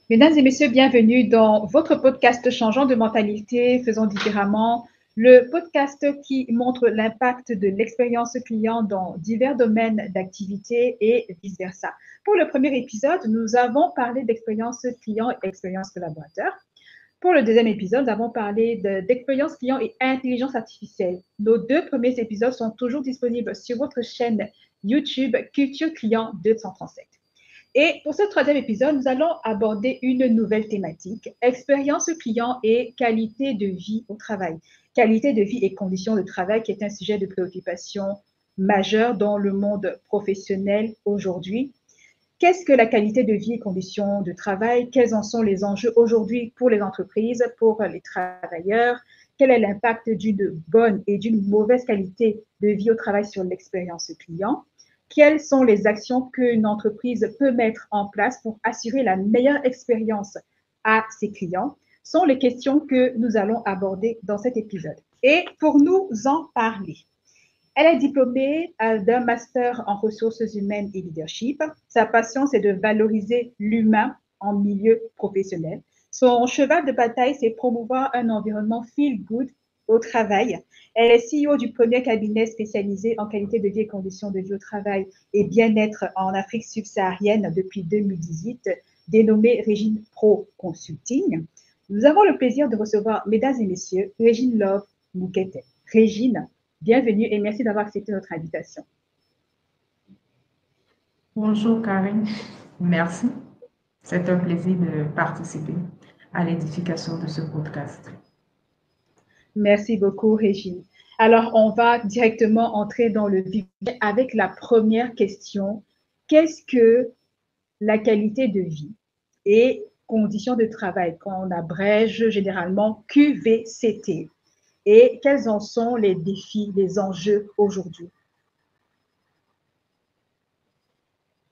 Mesdames et messieurs, bienvenue dans votre podcast Changeons de mentalité, faisons différemment, le podcast qui montre l'impact de l'expérience client dans divers domaines d'activité et vice-versa. Pour le premier épisode, nous avons parlé d'expérience client et expérience collaborateur. Pour le deuxième épisode, nous avons parlé d'expérience client et intelligence artificielle. Nos deux premiers épisodes sont toujours disponibles sur votre chaîne YouTube Culture Client 237. Et pour ce troisième épisode, nous allons aborder une nouvelle thématique, expérience client et qualité de vie au travail. Qualité de vie et conditions de travail qui est un sujet de préoccupation majeur dans le monde professionnel aujourd'hui. Qu'est-ce que la qualité de vie et conditions de travail? Quels en sont les enjeux aujourd'hui pour les entreprises, pour les travailleurs? Quel est l'impact d'une bonne et d'une mauvaise qualité de vie au travail sur l'expérience client? Quelles sont les actions qu'une entreprise peut mettre en place pour assurer la meilleure expérience à ses clients? Sont les questions que nous allons aborder dans cet épisode. Et pour nous en parler, elle est diplômée d'un master en ressources humaines et leadership. Sa passion, c'est de valoriser l'humain en milieu professionnel. Son cheval de bataille, c'est promouvoir un environnement feel good au travail. Elle est CEO du premier cabinet spécialisé en qualité de vie et conditions de vie au travail et bien-être en Afrique subsaharienne depuis 2018, dénommé Régine Pro Consulting. Nous avons le plaisir de recevoir, mesdames et messieurs, Régine Love Moukete. Régine, bienvenue et merci d'avoir accepté notre invitation. Bonjour Karine, merci. C'est un plaisir de participer à l'édification de ce podcast. Merci beaucoup, Régine. Alors, on va directement entrer dans le vif avec la première question. Qu'est-ce que la qualité de vie et conditions de travail, qu'on abrège généralement QVCT? Et quels en sont les défis, les enjeux aujourd'hui?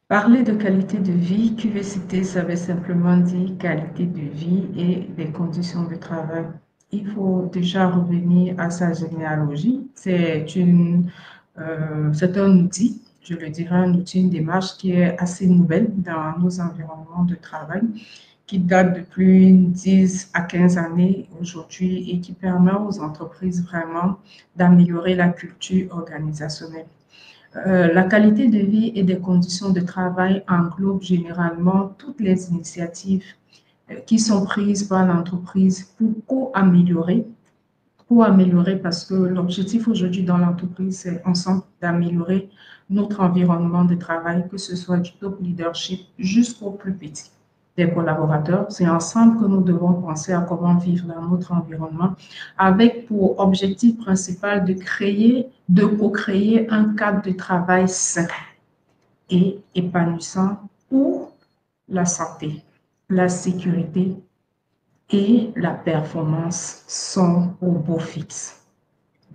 Parler de qualité de vie, QVCT, ça veut simplement dire qualité de vie et des conditions de travail. Il faut déjà revenir à sa généalogie. C'est un outil, je le dirais, un outil, une démarche qui est assez nouvelle dans nos environnements de travail, qui date de plus de 10 à 15 années aujourd'hui et qui permet aux entreprises vraiment d'améliorer la culture organisationnelle. La qualité de vie et des conditions de travail englobe généralement toutes les initiatives qui sont prises par l'entreprise pour améliorer parce que l'objectif aujourd'hui dans l'entreprise, c'est ensemble d'améliorer notre environnement de travail, que ce soit du top leadership jusqu'au plus petit des collaborateurs. C'est ensemble que nous devons penser à comment vivre dans notre environnement avec pour objectif principal de co-créer un cadre de travail sain et épanouissant où la santé, la sécurité et la performance sont au beau fixe.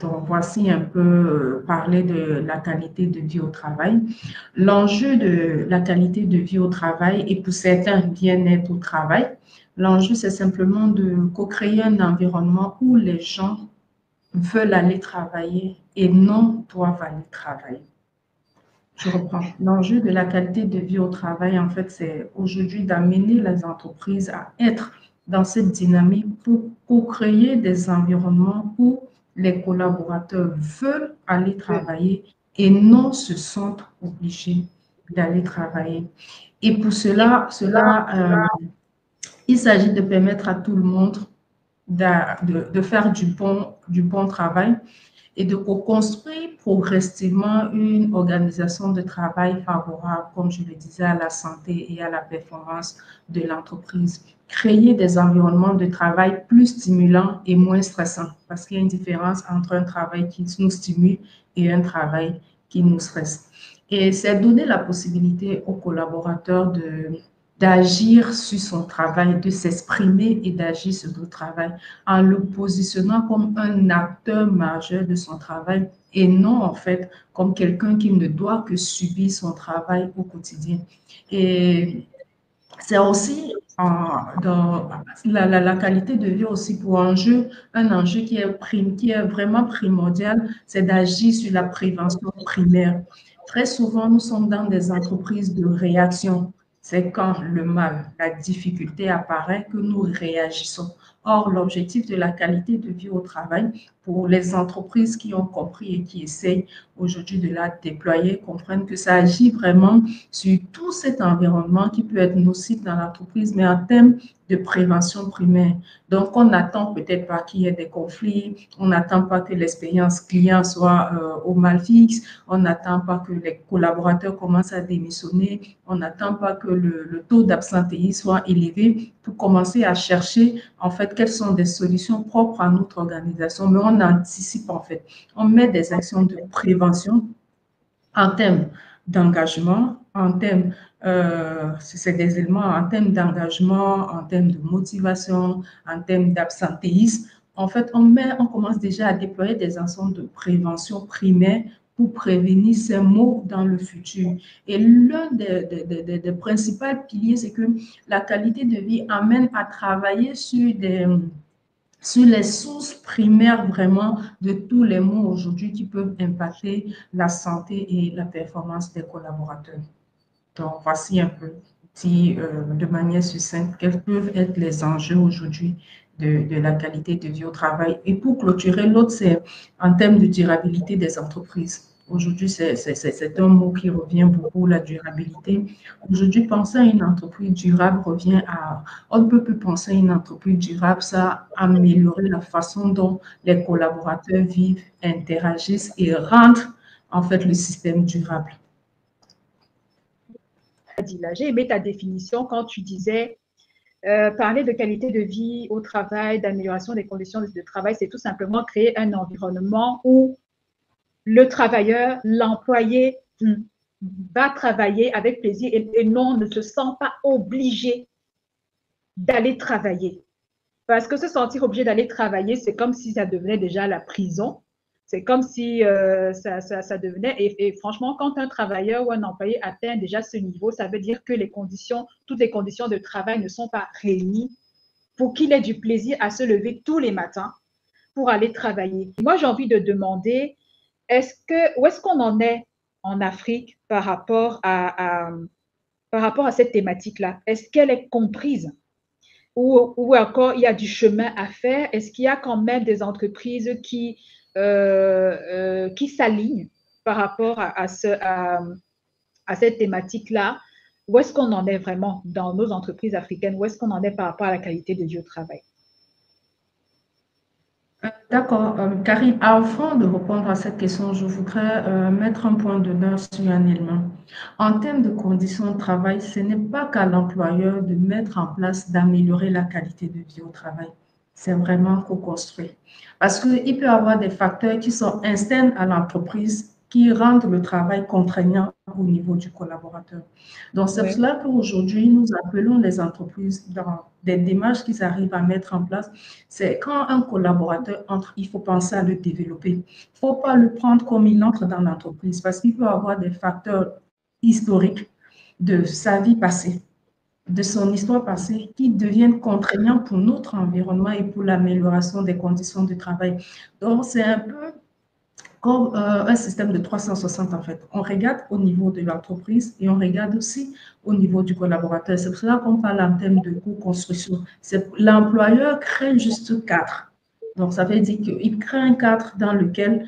Donc, voici un peu parler de la qualité de vie au travail. L'enjeu de la qualité de vie au travail et pour certains, bien-être au travail, l'enjeu, c'est simplement de co-créer un environnement où les gens veulent aller travailler et non doivent aller travailler. Je reprends. L'enjeu de la qualité de vie au travail, en fait, c'est aujourd'hui d'amener les entreprises à être dans cette dynamique pour co-créer des environnements où les collaborateurs veulent aller travailler et non se sentent obligés d'aller travailler. Et pour il s'agit de permettre à tout le monde de faire du bon travail et de co-construire progressivement une organisation de travail favorable, comme je le disais, à la santé et à la performance de l'entreprise. Créer des environnements de travail plus stimulants et moins stressants, parce qu'il y a une différence entre un travail qui nous stimule et un travail qui nous stresse. Et c'est donner la possibilité aux collaborateurs d'agir sur son travail, de s'exprimer et d'agir sur le travail en le positionnant comme un acteur majeur de son travail et non en fait comme quelqu'un qui ne doit que subir son travail au quotidien. Et c'est aussi dans la qualité de vie aussi pour un enjeu qui est vraiment primordial, c'est d'agir sur la prévention primaire. Très souvent, nous sommes dans des entreprises de réaction, C'est quand le mal, la difficulté apparaît que nous réagissons. Or, l'objectif de la qualité de vie au travail, pour les entreprises qui ont compris et qui essayent aujourd'hui de la déployer, comprennent que ça agit vraiment sur tout cet environnement qui peut être nocif dans l'entreprise, mais en termes de prévention primaire. Donc, on n'attend peut-être pas qu'il y ait des conflits, on n'attend pas que l'expérience client soit au mal fixe, on n'attend pas que les collaborateurs commencent à démissionner, on n'attend pas que le taux d'absentéisme soit élevé pour commencer à chercher en fait quelles sont des solutions propres à notre organisation, mais on anticipe en fait, on met des actions de prévention en termes d'engagement, en termes, c'est des éléments en termes d'engagement, en termes de motivation, en termes d'absentéisme. En fait, on commence déjà à déployer des actions de prévention primaire pour prévenir ces maux dans le futur. Et l'un des principaux piliers, c'est que la qualité de vie amène à travailler sur les sources primaires vraiment de tous les maux aujourd'hui qui peuvent impacter la santé et la performance des collaborateurs. Donc, voici un peu, de manière succincte, quels peuvent être les enjeux aujourd'hui de la qualité de vie au travail. Et pour clôturer, l'autre, c'est en termes de durabilité des entreprises. Aujourd'hui, c'est un mot qui revient beaucoup, la durabilité. Aujourd'hui, penser à une entreprise durable revient à... On ne peut plus penser à une entreprise durable, ça améliorer la façon dont les collaborateurs vivent, interagissent et rendent en fait le système durable. J'ai aimé ta définition quand tu disais parler de qualité de vie au travail, d'amélioration des conditions de travail, c'est tout simplement créer un environnement où le travailleur, l'employé va travailler avec plaisir et non, ne se sent pas obligé d'aller travailler. Parce que se sentir obligé d'aller travailler, c'est comme si ça devenait déjà la prison. C'est comme si ça devenait... Et franchement, quand un travailleur ou un employé atteint déjà ce niveau, ça veut dire que toutes les conditions de travail ne sont pas réunies pour qu'il ait du plaisir à se lever tous les matins pour aller travailler. Moi, j'ai envie de demander, où est-ce qu'on en est en Afrique par rapport à cette thématique-là? Est-ce qu'elle est comprise? Ou encore il y a du chemin à faire? Est-ce qu'il y a quand même des entreprises qui s'alignent par rapport à cette thématique-là? Où est-ce qu'on en est vraiment dans nos entreprises africaines? Où est-ce qu'on en est par rapport à la qualité de vie au travail? D'accord, Karine, avant de répondre à cette question, je voudrais mettre un point d'honneur sur un élément. En termes de conditions de travail, ce n'est pas qu'à l'employeur de mettre en place, d'améliorer la qualité de vie au travail. C'est vraiment co-construit. Parce qu'il peut y avoir des facteurs qui sont internes à l'entreprise qui rendent le travail contraignant au niveau du collaborateur. Donc, c'est pour Oui. cela qu'aujourd'hui, nous appelons les entreprises dans des démarches qu'ils arrivent à mettre en place. C'est quand un collaborateur entre, il faut penser à le développer. Il ne faut pas le prendre comme il entre dans l'entreprise parce qu'il peut avoir des facteurs historiques de sa vie passée, de son histoire passée, qui deviennent contraignants pour notre environnement et pour l'amélioration des conditions de travail. Donc, c'est un peu comme un système de 360 en fait. On regarde au niveau de l'entreprise et on regarde aussi au niveau du collaborateur. C'est pour cela qu'on parle en termes de co-construction. L'employeur crée juste cadre. Donc, ça veut dire qu'il crée un cadre dans lequel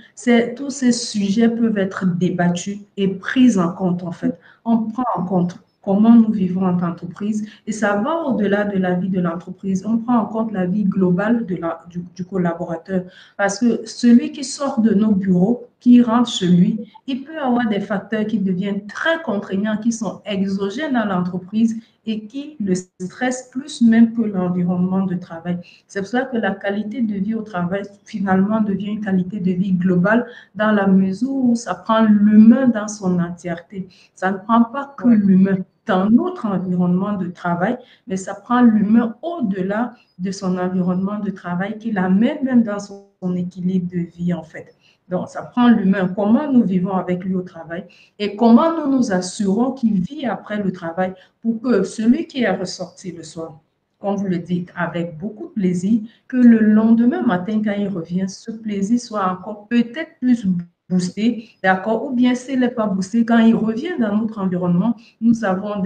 tous ces sujets peuvent être débattus et pris en compte, en fait. On prend en compte comment nous vivons en entreprise et ça va au-delà de la vie de l'entreprise. On prend en compte la vie globale du collaborateur parce que celui qui sort de nos bureaux, qui rentre chez lui, il peut avoir des facteurs qui deviennent très contraignants, qui sont exogènes à l'entreprise et qui le stressent plus même que l'environnement de travail. C'est pour ça que la qualité de vie au travail, finalement, devient une qualité de vie globale dans la mesure où ça prend l'humain dans son entièreté. Ça ne prend pas que l'humain dans notre environnement de travail, mais ça prend l'humain au-delà de son environnement de travail qui l'amène même dans son équilibre de vie, en fait. Donc, ça prend l'humain, comment nous vivons avec lui au travail et comment nous nous assurons qu'il vit après le travail pour que celui qui est ressorti le soir, comme vous le dites, avec beaucoup de plaisir, que le lendemain matin, quand il revient, ce plaisir soit encore peut-être plus boosté, d'accord? Ou bien s'il n'est pas boosté, quand il revient dans notre environnement, nous avons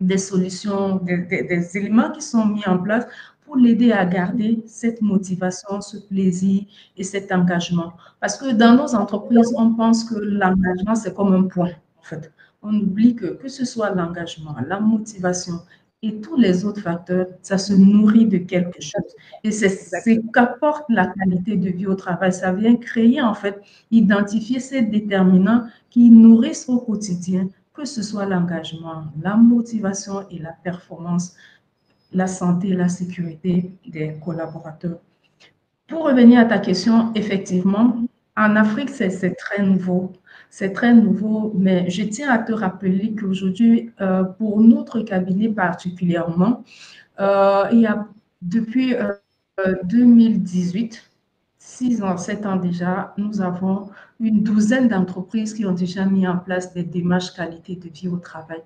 des solutions, des éléments qui sont mis en place pour l'aider à garder cette motivation, ce plaisir et cet engagement. Parce que dans nos entreprises, on pense que l'engagement, c'est comme un point, en fait. On oublie que ce soit l'engagement, la motivation et tous les autres facteurs, ça se nourrit de quelque chose. Et c'est ce Exactement. qu'apporte la qualité de vie au travail. Ça vient créer, en fait, identifier ces déterminants qui nourrissent au quotidien, que ce soit l'engagement, la motivation et la performance, la santé et la sécurité des collaborateurs. Pour revenir à ta question, effectivement, en Afrique, c'est très nouveau. C'est très nouveau, mais je tiens à te rappeler qu'aujourd'hui, pour notre cabinet particulièrement, il y a depuis 2018, 6 ans, 7 ans déjà, nous avons une douzaine d'entreprises qui ont déjà mis en place des démarches qualité de vie au travail.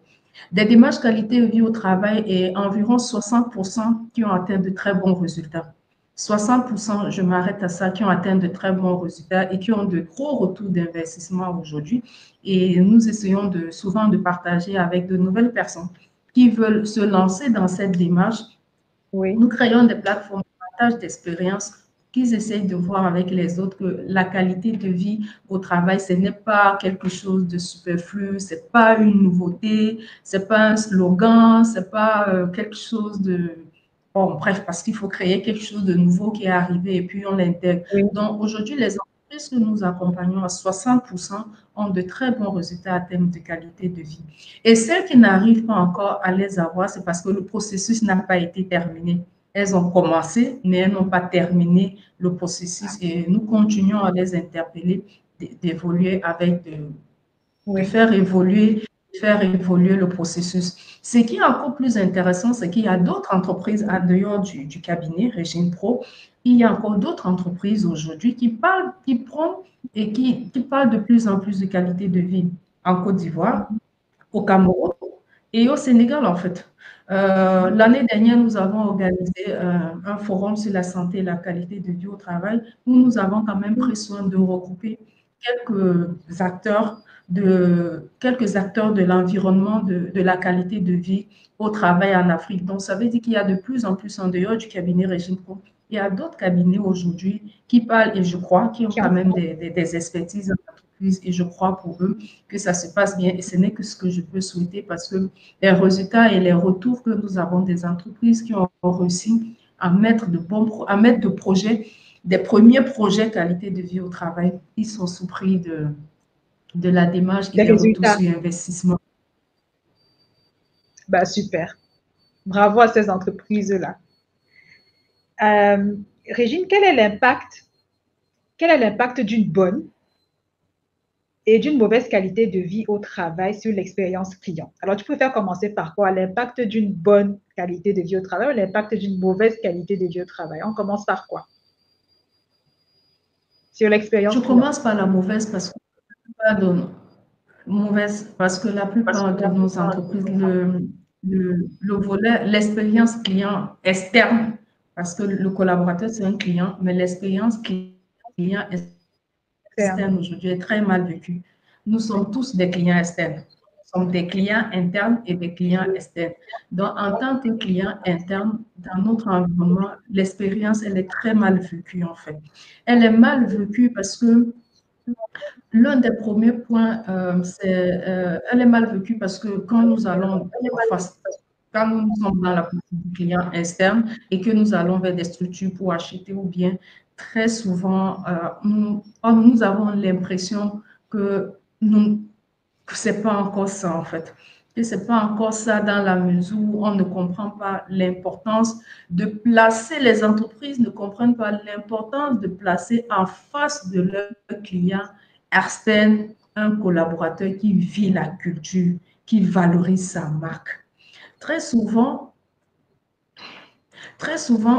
Des démarches qualité de vie au travail et environ 60% qui ont atteint de très bons résultats. 60%, je m'arrête à ça, qui ont atteint de très bons résultats et qui ont de gros retours d'investissement aujourd'hui. Et nous essayons souvent de partager avec de nouvelles personnes qui veulent se lancer dans cette démarche. Oui. Nous créons des plateformes de partage d'expériences qu'ils essayent de voir avec les autres que la qualité de vie au travail, ce n'est pas quelque chose de superflu, ce n'est pas une nouveauté, ce n'est pas un slogan, ce n'est pas quelque chose de... Bon, bref, parce qu'il faut créer quelque chose de nouveau qui est arrivé et puis on l'intègre. Oui. Donc aujourd'hui, les entreprises que nous accompagnons à 60% ont de très bons résultats en termes de qualité de vie. Et celles qui n'arrivent pas encore à les avoir, c'est parce que le processus n'a pas été terminé. Elles ont commencé, mais elles n'ont pas terminé le processus et nous continuons à les interpeller, d'évoluer avec, de Oui. faire évoluer le processus. Ce qui est encore plus intéressant, c'est qu'il y a d'autres entreprises en dehors du cabinet Régine Pro. Il y a encore d'autres entreprises aujourd'hui qui parlent, qui prennent et qui parlent de plus en plus de qualité de vie en Côte d'Ivoire, au Cameroun et au Sénégal, en fait. L'année dernière, nous avons organisé un forum sur la santé et la qualité de vie au travail où nous avons quand même pris soin de regrouper quelques acteurs de l'environnement, de la qualité de vie au travail en Afrique. Donc, ça veut dire qu'il y a de plus en plus en dehors du cabinet Régime Pro. Il y a d'autres cabinets aujourd'hui qui parlent, et je crois, qui ont Qui quand en même font. des expertises en entreprise, et je crois pour eux que ça se passe bien. Et ce n'est que ce que je peux souhaiter parce que les résultats et les retours que nous avons des entreprises qui ont réussi à mettre de projets, des premiers projets qualité de vie au travail, ils sont sous prix de la démarche et Des des retours résultats. sur investissement. Bah, super. Bravo à ces entreprises-là. Régine, quel est l'impact d'une bonne et d'une mauvaise qualité de vie au travail sur l'expérience client? Alors, tu préfères commencer par quoi? L'impact d'une bonne qualité de vie au travail ou l'impact d'une mauvaise qualité de vie au travail? On commence par quoi? Sur Je l'expérience client. commence par la mauvaise parce que la plupart de nos entreprises, le volet, l'expérience client externe, parce que le collaborateur, c'est un client, mais l'expérience client externe aujourd'hui est très mal vécue. Nous sommes tous des clients externes. Nous sommes des clients internes et des clients externes. Donc, en tant que client interne, dans notre environnement, l'expérience, elle est très mal vécue, en fait. Elle est mal vécue parce que l'un des premiers points, elle est mal vécue parce que quand nous allons en face, quand nous sommes dans la politique du client externe et que nous allons vers des structures pour acheter ou bien, très souvent, nous avons l'impression que, que ce n'est pas encore ça, en fait. Que ce n'est pas encore ça dans la mesure où on ne comprend pas l'importance de placer, les entreprises ne comprennent pas l'importance de placer en face de leurs clients externes un collaborateur qui vit la culture, qui valorise sa marque. Très souvent,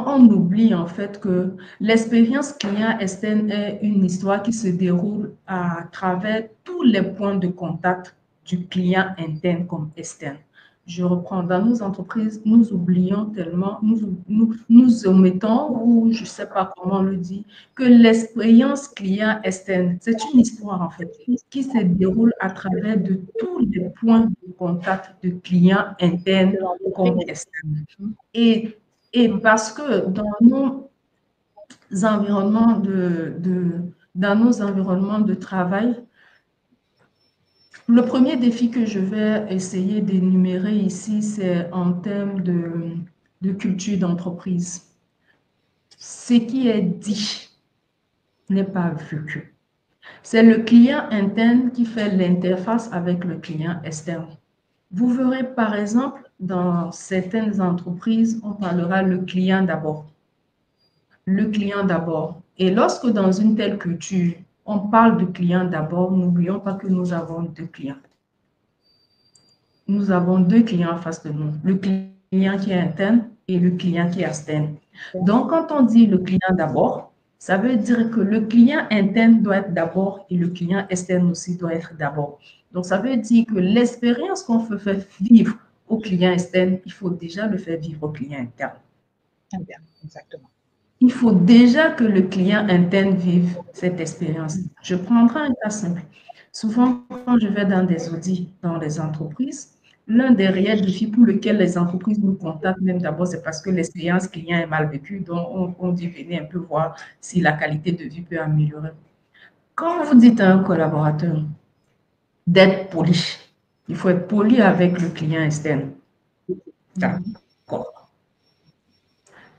on oublie en fait que l'expérience client externe est une histoire qui se déroule à travers tous les points de contact du client interne comme externe. je reprends, dans nos entreprises, nous oublions tellement, nous omettons, ou je ne sais pas comment on le dit, que l'expérience client externe, c'est une histoire en fait, qui se déroule à travers de tous les points de contact de clients internes comme externes. Et parce que dans nos environnements dans nos environnements de travail, le premier défi que je vais essayer d'énumérer ici, c'est en termes de culture d'entreprise. Ce qui est dit n'est pas vécu. C'est le client interne qui fait l'interface avec le client externe. Vous verrez par exemple, dans certaines entreprises, on parlera le client d'abord. Le client d'abord. Et lorsque dans une telle culture, on parle de client d'abord, n'oublions pas que nous avons deux clients. Nous avons deux clients en face de nous, le client qui est interne et le client qui est externe. Donc, quand on dit le client d'abord, ça veut dire que le client interne doit être d'abord et le client externe aussi doit être d'abord. Donc, ça veut dire que l'expérience qu'on veut faire vivre au client externe, il faut déjà le faire vivre au client interne. Exactement. Il faut déjà que le client interne vive cette expérience. Je prendrai un cas simple. Souvent, quand je vais dans des audits dans les entreprises, l'un des réels défis pour lesquels les entreprises nous contactent même d'abord, c'est parce que l'expérience client est mal vécue. Donc, on dit venez un peu voir si la qualité de vie peut améliorer. Quand vous dites à un collaborateur d'être poli, il faut être poli avec le client externe. D'accord.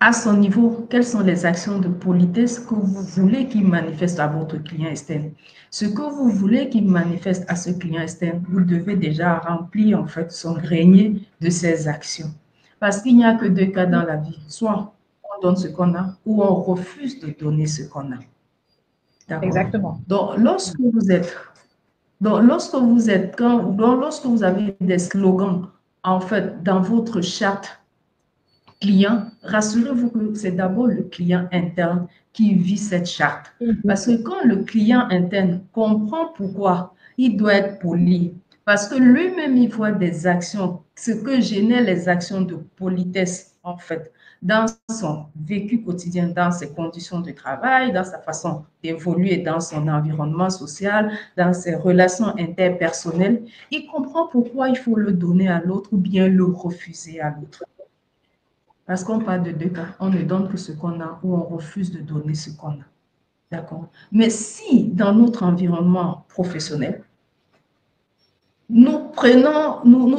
À son niveau, quelles sont les actions de politesse que vous voulez qu'il manifeste à votre client externe? Ce que vous voulez qu'il manifeste à ce client externe, vous devez déjà remplir en fait son grenier de ces actions. Parce qu'il n'y a que deux cas dans la vie. Soit on donne ce qu'on a ou on refuse de donner ce qu'on a. D'accord? Exactement. Donc, lorsque vous avez des slogans, en fait, dans votre charte client, rassurez-vous que c'est d'abord le client interne qui vit cette charte. Parce que quand le client interne comprend pourquoi il doit être poli, parce que lui-même, il voit des actions, ce que génèrent les actions de politesse, en fait, dans son vécu quotidien, dans ses conditions de travail, dans sa façon d'évoluer dans son environnement social, dans ses relations interpersonnelles, il comprend pourquoi il faut le donner à l'autre ou bien le refuser à l'autre. Parce qu'on parle de deux cas, on ne donne que ce qu'on a ou on refuse de donner ce qu'on a. D'accord? Mais si dans notre environnement professionnel, nous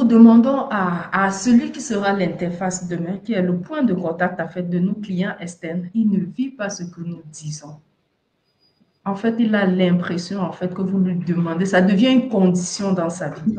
demandons à celui qui sera l'interface demain, qui est le point de contact en fait, de nos clients externes, il ne vit pas ce que nous disons. En fait, il a l'impression en fait, que vous lui demandez, ça devient une condition dans sa vie.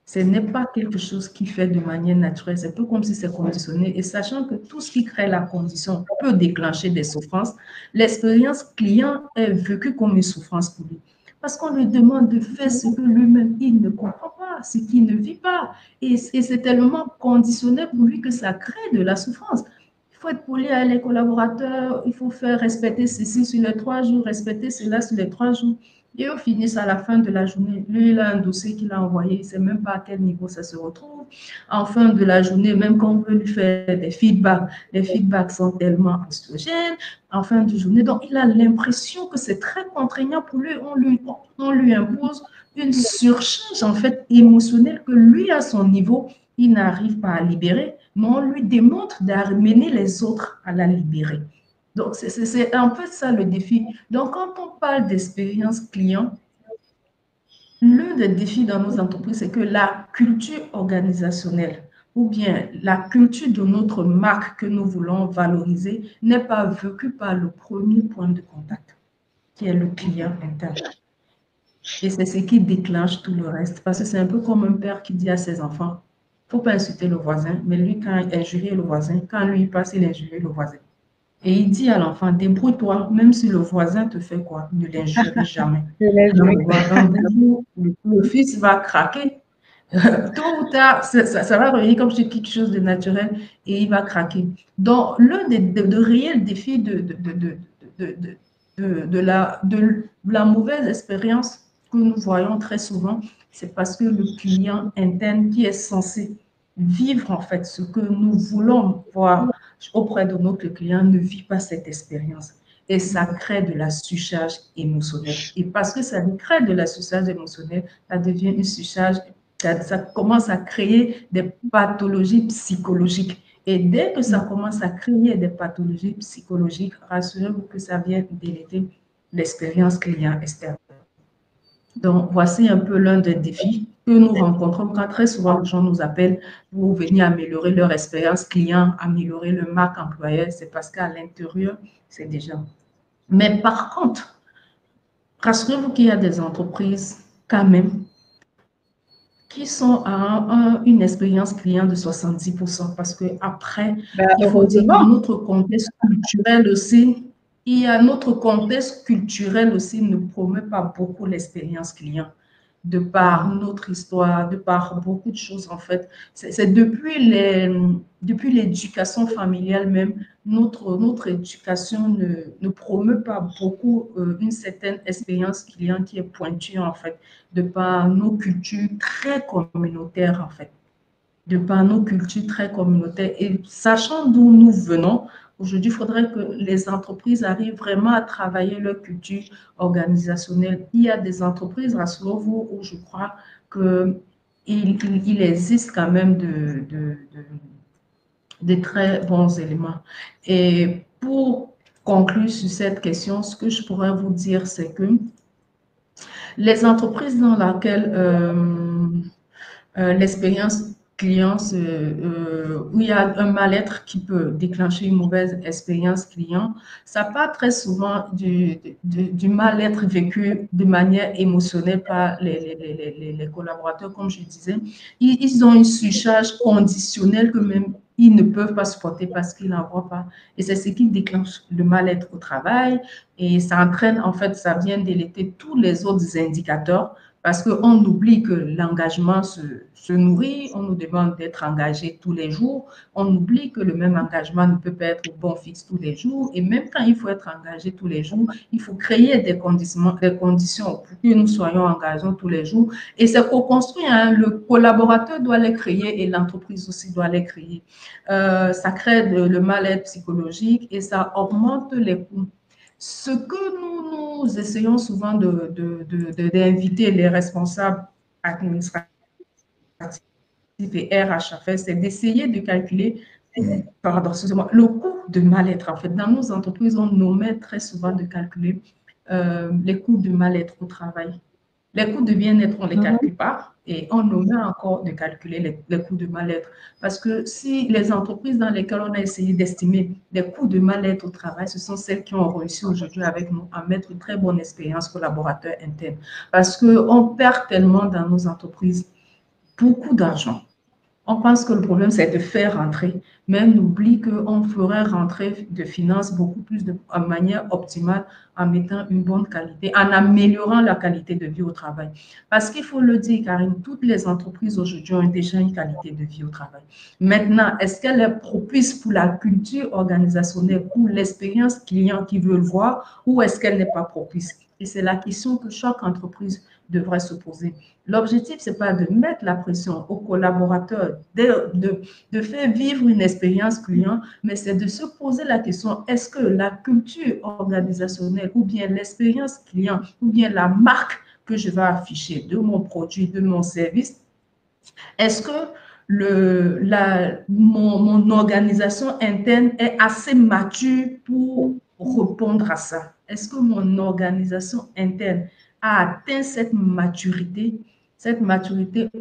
Ce n'est pas quelque chose qui fait de manière naturelle, c'est un peu comme si c'est conditionné. Et sachant que tout ce qui crée la condition peut déclencher des souffrances, l'expérience client est vécue comme une souffrance pour lui. Parce qu'on lui demande de faire ce que lui-même, il ne comprend pas, ce qu'il ne vit pas. Et c'est tellement conditionné pour lui que ça crée de la souffrance. Il faut être poli avec les collaborateurs, il faut faire respecter ceci sur les 3 jours, respecter cela sur les 3 jours. Et au finish, à la fin de la journée, lui, il a un dossier qu'il a envoyé, il ne sait même pas à quel niveau ça se retrouve. En fin de la journée, même quand on veut lui faire des feedbacks, les feedbacks sont tellement anxiogènes. En fin de journée, donc il a l'impression que c'est très contraignant pour lui. On lui impose une surcharge en fait émotionnelle que lui, à son niveau, il n'arrive pas à libérer, mais on lui démontre d'amener les autres à la libérer. Donc, c'est un peu ça le défi. Donc, quand on parle d'expérience client, l'un des défis dans nos entreprises, c'est que la culture organisationnelle ou bien la culture de notre marque que nous voulons valoriser n'est pas vécue par le premier point de contact, qui est le client interne. Et c'est ce qui déclenche tout le reste. Parce que c'est un peu comme un père qui dit à ses enfants, il ne faut pas insulter le voisin, mais lui, quand il injurie le voisin, quand lui passe, il injurie le voisin. Et il dit à l'enfant, débrouille-toi, même si le voisin te fait quoi, ne l'injurie jamais. Le fils va craquer. Tôt ou tard, ça va revenir comme c'est quelque chose de naturel et il va craquer. Donc, l'un des réels défis de la mauvaise expérience que nous voyons très souvent, c'est parce que le client interne qui est censé vivre en fait ce que nous voulons voir auprès de notre client ne vit pas cette expérience. Et ça crée de la surcharge émotionnelle. Et parce que ça crée de la surcharge émotionnelle, ça devient une surcharge, ça commence à créer des pathologies psychologiques. Et dès que ça commence à créer des pathologies psychologiques, rassurez-vous que ça vient déléter l'expérience client externe. Donc, voici un peu l'un des défis que nous rencontrons quand très souvent les gens nous appellent pour venir améliorer leur expérience client, améliorer le marque employeur. C'est parce qu'à l'intérieur, c'est déjà. Mais par contre, rassurez-vous qu'il y a des entreprises quand même qui sont à une expérience client de 70% parce qu'après, il faut dire que heureusement. notre contexte culturel aussi, il y a notre contexte culturel aussi ne promeut pas beaucoup l'expérience client de par notre histoire, de par beaucoup de choses en fait. C'est depuis l'éducation familiale même, notre éducation ne promeut pas beaucoup une certaine expérience client qui est pointue en fait, de par nos cultures très communautaires en fait, de par nos cultures très communautaires. Et sachant d'où nous venons, aujourd'hui, il faudrait que les entreprises arrivent vraiment à travailler leur culture organisationnelle. Il y a des entreprises, rassurez-vous, où je crois qu'il existe quand même de très bons éléments. Et pour conclure sur cette question, ce que je pourrais vous dire, c'est que les entreprises dans lesquelles l'expérience client, où il y a un mal-être qui peut déclencher une mauvaise expérience client, ça part très souvent du mal-être vécu de manière émotionnelle par les collaborateurs, comme je disais. Ils ont une surcharge conditionnelle que même ils ne peuvent pas supporter parce qu'ils n'en voient pas. Et c'est ce qui déclenche le mal-être au travail et ça entraîne, en fait, ça vient déléter tous les autres indicateurs parce qu'on oublie que l'engagement se nourrit, on nous demande d'être engagé tous les jours, on oublie que le même engagement ne peut pas être au bon fixe tous les jours, et même quand il faut être engagé tous les jours, il faut créer des conditions pour que nous soyons engagés tous les jours, et c'est co-construit, hein, le collaborateur doit les créer et l'entreprise aussi doit les créer. Ça crée le mal-être psychologique et ça augmente les coûts. Ce que nous essayons souvent d'inviter les responsables administratifs et RH à faire, c'est d'essayer de calculer, pardon, excusez-moi, le coût de mal-être. En fait, dans nos entreprises, on nous met très souvent de calculer les coûts de mal-être au travail. Les coûts de bien-être, on ne les calcule pas et on nous met encore de calculer les coûts de mal-être. Parce que si les entreprises dans lesquelles on a essayé d'estimer les coûts de mal-être au travail, ce sont celles qui ont réussi aujourd'hui avec nous à mettre une très bonne expérience collaborateur interne. Parce qu'on perd tellement dans nos entreprises beaucoup d'argent. On pense que le problème, c'est de faire rentrer, mais on oublie qu'on ferait rentrer de finances beaucoup plus de manière optimale en mettant une bonne qualité, en améliorant la qualité de vie au travail. Parce qu'il faut le dire, Karine, toutes les entreprises aujourd'hui ont déjà une qualité de vie au travail. Maintenant, est-ce qu'elle est propice pour la culture organisationnelle, pour l'expérience client qui veut le voir, ou est-ce qu'elle n'est pas propice? Et c'est la question que chaque entreprise devrait se poser. L'objectif, ce n'est pas de mettre la pression aux collaborateurs, de faire vivre une expérience client, mais c'est de se poser la question, est-ce que la culture organisationnelle ou bien l'expérience client ou bien la marque que je vais afficher de mon produit, de mon service, est-ce que mon organisation interne est assez mature pour répondre à ça? Est-ce que mon organisation interne a atteint cette maturité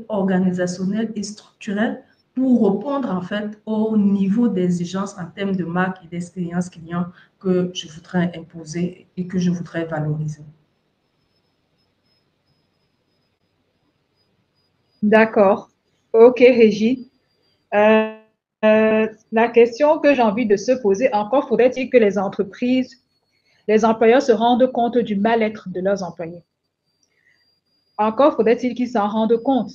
organisationnelle et structurelle pour répondre en fait au niveau d'exigence en termes de marque et d'expérience client que je voudrais imposer et que je voudrais valoriser? D'accord. OK, Régie. Euh, la question que j'ai envie de se poser, encore faudrait-il que les entreprises, les employeurs se rendent compte du mal-être de leurs employés. Encore faudrait-il qu'ils s'en rendent compte.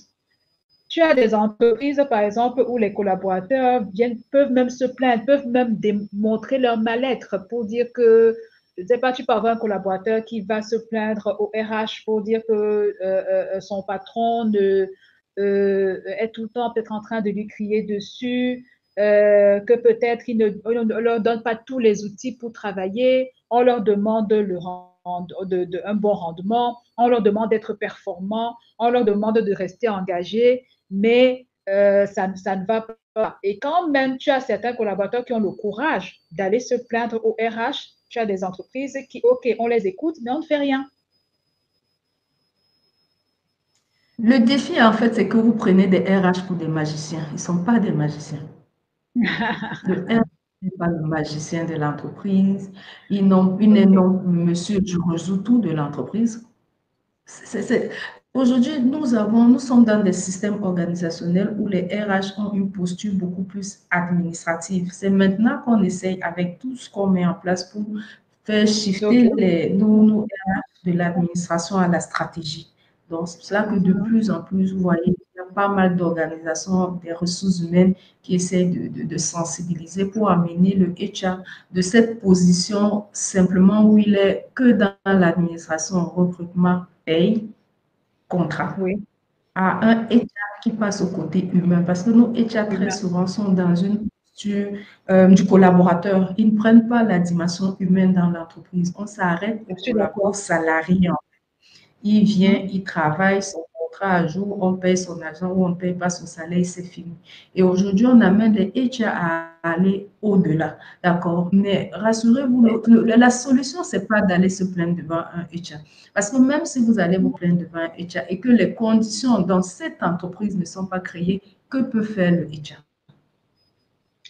Tu as des entreprises, par exemple, où les collaborateurs peuvent même se plaindre, peuvent même démontrer leur mal-être pour dire que, je ne sais pas, tu peux avoir un collaborateur qui va se plaindre au RH pour dire que son patron est tout le temps peut-être en train de lui crier dessus, que peut-être on ne leur donne pas tous les outils pour travailler, on leur demande un bon rendement, on leur demande d'être performants, on leur demande de rester engagés, mais ça ne va pas. Et quand même tu as certains collaborateurs qui ont le courage d'aller se plaindre au RH, tu as des entreprises qui, OK, on les écoute, mais on ne fait rien. Le défi, en fait, c'est que vous prenez des RH pour des magiciens. Ils ne sont pas des magiciens. Le RH n'est pas le magicien de l'entreprise. Il n'est OK. non monsieur du résout tout de l'entreprise. Aujourd'hui, nous sommes dans des systèmes organisationnels où les RH ont une posture beaucoup plus administrative. C'est maintenant qu'on essaye avec tout ce qu'on met en place pour faire shifter OK. nos RH de l'administration à la stratégie. Donc, c'est pour cela que de plus en plus, vous voyez, il y a pas mal d'organisations des ressources humaines qui essaient de sensibiliser pour amener le HR de cette position simplement où il est que dans l'administration, recrutement, paye, contrat, Oui, à un HR qui passe au côté humain. Parce que nos HR très humain. souvent sont dans une posture du collaborateur. Ils ne prennent pas la dimension humaine dans l'entreprise. On s'arrête Je suis au d'accord. salarié. Il vient, Mhm. il travaille, son contrat à jour, on paye son argent ou on ne paye pas son salaire, c'est fini. Et aujourd'hui, on amène les HR à aller au-delà, d'accord? Mais rassurez-vous, la solution, ce n'est pas d'aller se plaindre devant un HR. Parce que même si vous allez vous plaindre devant un HR et que les conditions dans cette entreprise ne sont pas créées, que peut faire le HR?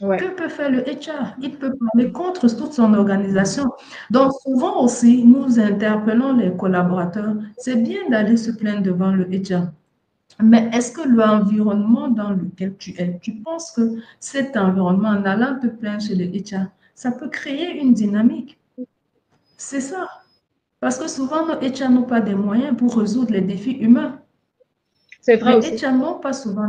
Ouais. Que peut faire le HR? Il peut parler contre toute son organisation. Donc, souvent aussi, nous interpellons les collaborateurs. C'est bien d'aller se plaindre devant le HR. Mais est-ce que l'environnement dans lequel tu es, tu penses que cet environnement, en allant te plaindre chez le HR, ça peut créer une dynamique? C'est ça. Parce que souvent, nos HR n'ont pas des moyens pour résoudre les défis humains. C'est vrai Les aussi. HR n'ont pas souvent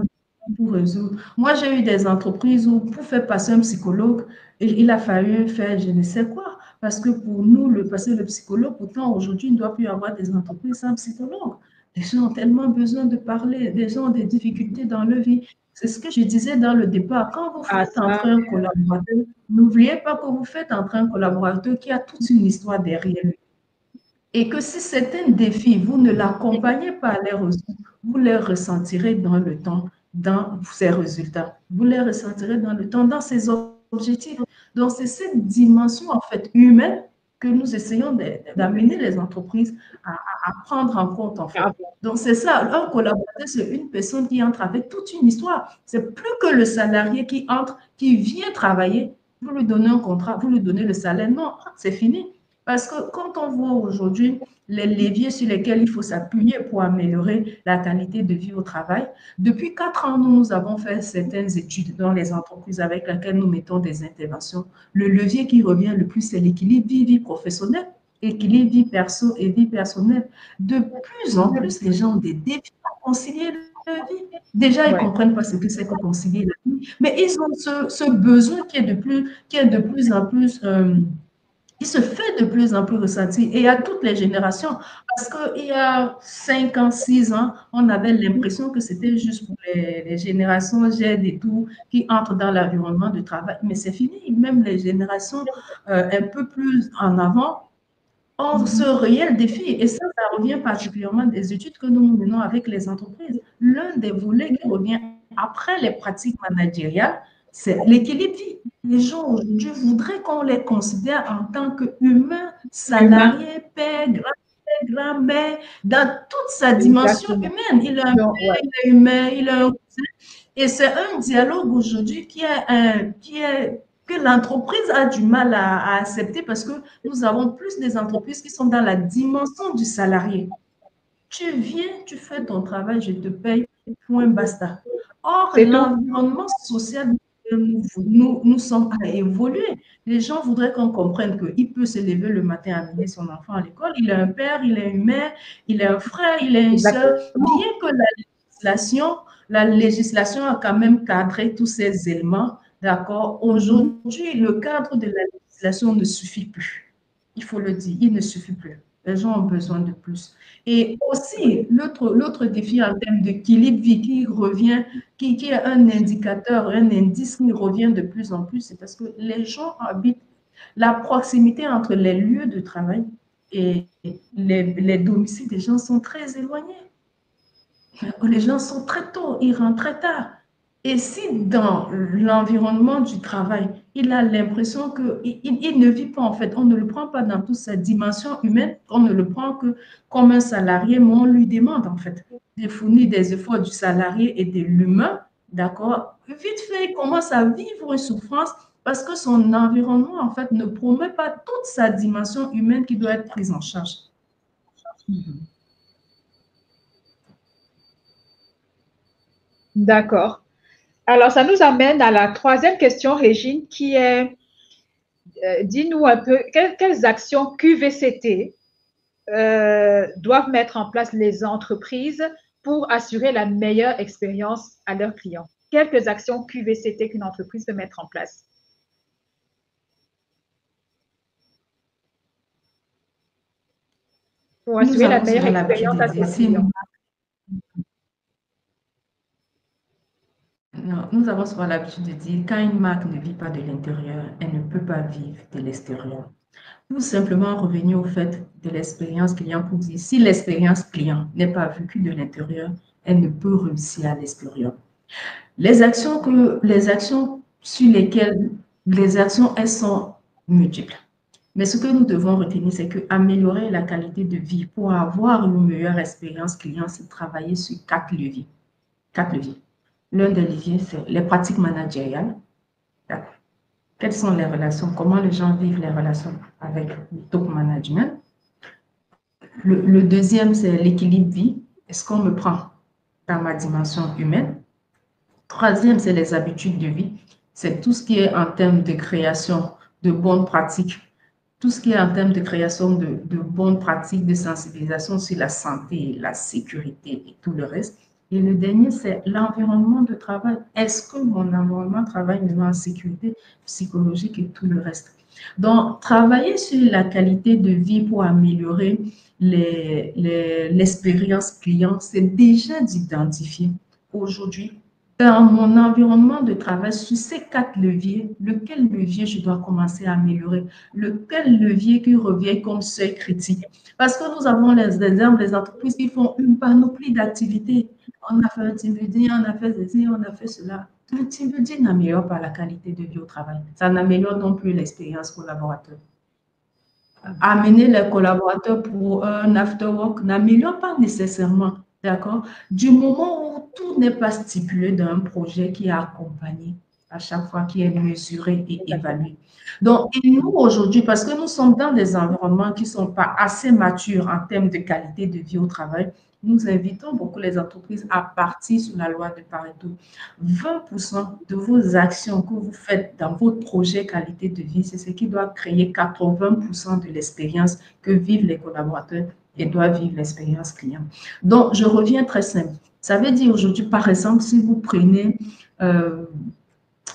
pour résoudre. Moi, j'ai eu des entreprises où pour faire passer un psychologue, il a fallu faire je ne sais quoi. Parce que pour nous, passer le psychologue, pourtant aujourd'hui, il ne doit plus y avoir des entreprises sans psychologue. Les gens ont tellement besoin de parler, les gens ont des difficultés dans leur vie. C'est ce que je disais dans le départ. Quand vous Ah, faites ça, entrer un collaborateur, n'oubliez pas que vous faites entrer un collaborateur qui a toute une histoire derrière lui. Et que si certains défis, vous ne l'accompagnez pas à les résoudre, vous les ressentirez dans le temps, dans ses résultats. Vous les ressentirez dans le temps, dans ses objectifs. Donc, c'est cette dimension, en fait, humaine que nous essayons d'amener les entreprises à prendre en compte, en fait. ah bon. Donc, c'est ça. Un collaborateur, c'est une personne qui entre avec toute une histoire. C'est plus que le salarié qui entre, qui vient travailler. Vous lui donnez un contrat, vous lui donnez le salaire. Non, c'est fini. Parce que quand on voit aujourd'hui les leviers sur lesquels il faut s'appuyer pour améliorer la qualité de vie au travail, depuis 4 ans, nous avons fait certaines études dans les entreprises avec lesquelles nous mettons des interventions. Le levier qui revient le plus, c'est l'équilibre vie professionnelle, équilibre vie perso et vie personnelle. De plus en plus, les gens ont des défis à concilier leur vie. Déjà, ils ne Ouais. comprennent pas ce que c'est que concilier la vie, mais ils ont ce besoin qui est de plus en plus il se fait de plus en plus ressentir et à toutes les générations. Parce qu'il y a 5 ans, 6 ans, on avait l'impression que c'était juste pour les générations Z et tout qui entrent dans l'environnement de travail. Mais c'est fini. Même les générations un peu plus en avant ont ce Mhm. réel défi. Et ça revient particulièrement des études que nous menons avec les entreprises. L'un des volets qui revient après les pratiques managériales, c'est l'équilibre vie. Les gens aujourd'hui voudraient qu'on les considère en tant qu'humains, Humain. salariés, père, grand-mère, dans toute sa dimension Exactement. humaine. Il a un Donc, père, ouais. il est humain, il a un cousin. Et c'est un dialogue aujourd'hui que l'entreprise a du mal à accepter parce que nous avons plus des entreprises qui sont dans la dimension du salarié. Tu viens, tu fais ton travail, je te paye, point basta. Or, C'est tout. l'environnement social nous sommes à évoluer. Les gens voudraient qu'on comprenne qu'il peut se lever le matin à amener son enfant à l'école. Il a un père, il a une mère, il a un frère, il a une soeur. Exactement. Bien que la législation a quand même cadré tous ces éléments, d'accord? Mhm. Aujourd'hui, le cadre de la législation ne suffit plus. Il faut le dire, il ne suffit plus. Les gens ont besoin de plus. Et aussi, l'autre défi en termes d'équilibre vie qui revient, qui est un indicateur, un indice qui revient de plus en plus, c'est parce que les gens habitent la proximité entre les lieux de travail et les domiciles des gens sont très éloignés. Les gens sont très tôt, ils rentrent très tard. Et si dans l'environnement du travail, il a l'impression qu'il ne vit pas, en fait, on ne le prend pas dans toute sa dimension humaine, on ne le prend que comme un salarié, mais on lui demande, en fait, de fournir des efforts du salarié et de l'humain, d'accord? Vite fait, il commence à vivre une souffrance parce que son environnement, en fait, ne promet pas toute sa dimension humaine qui doit être prise en charge. D'accord. Alors, ça nous amène à la troisième question, Régine, qui est, dis-nous un peu, quelles actions QVCT doivent mettre en place les entreprises pour assurer la meilleure expérience à leurs clients? Quelques actions QVCT qu'une entreprise peut mettre en place pour Nous assurer la avons meilleure souvent l'habitude expérience de à dire, ses si clients. Non, nous avons souvent l'habitude de dire, quand une marque ne vit pas de l'intérieur, elle ne peut pas vivre de l'extérieur. Tout simplement revenir au fait de l'expérience client pour dire, si l'expérience client n'est pas vécue de l'intérieur, elle ne peut réussir à l'extérieur. Les actions sur lesquelles, les actions, elles sont multiples. Mais ce que nous devons retenir, c'est que améliorer la qualité de vie pour avoir une meilleure expérience client, c'est travailler sur 4 leviers. 4 leviers. L'un des leviers, c'est les pratiques managériales. Quelles sont les relations? Comment les gens vivent les relations avec le top management? Le deuxième, c'est l'équilibre vie. Est-ce qu'on me prend dans ma dimension humaine? Troisième, c'est les habitudes de vie. C'est tout ce qui est en termes de création de bonnes pratiques, tout ce qui est en termes de création de bonnes pratiques de sensibilisation sur la santé, la sécurité et tout le reste. Et le dernier, c'est l'environnement de travail. Est-ce que mon environnement de travail me met en sécurité psychologique et tout le reste? Donc, travailler sur la qualité de vie pour améliorer l'expérience client, c'est déjà d'identifier aujourd'hui dans mon environnement de travail, sur ces 4 leviers, lequel levier je dois commencer à améliorer? Lequel levier qui revient comme seuil critique? Parce que nous avons les exemples des entreprises qui font une panoplie d'activités. On a fait un team building, on a fait ceci, on a fait cela. Un team building n'améliore pas la qualité de vie au travail. Ça n'améliore non plus l'expérience collaborateur. Amener les collaborateurs pour un after-work n'améliore pas nécessairement, d'accord? Du moment où tout n'est pas stipulé dans un projet qui est accompagné à chaque fois, qui est mesuré et évalué. Donc, et nous aujourd'hui, parce que nous sommes dans des environnements qui ne sont pas assez matures en termes de qualité de vie au travail, nous invitons beaucoup les entreprises à partir sur la loi de Pareto. 20% de vos actions que vous faites dans votre projet qualité de vie, c'est ce qui doit créer 80% de l'expérience que vivent les collaborateurs et doivent vivre l'expérience client. Donc, je reviens très simple. Ça veut dire aujourd'hui, par exemple, si vous prenez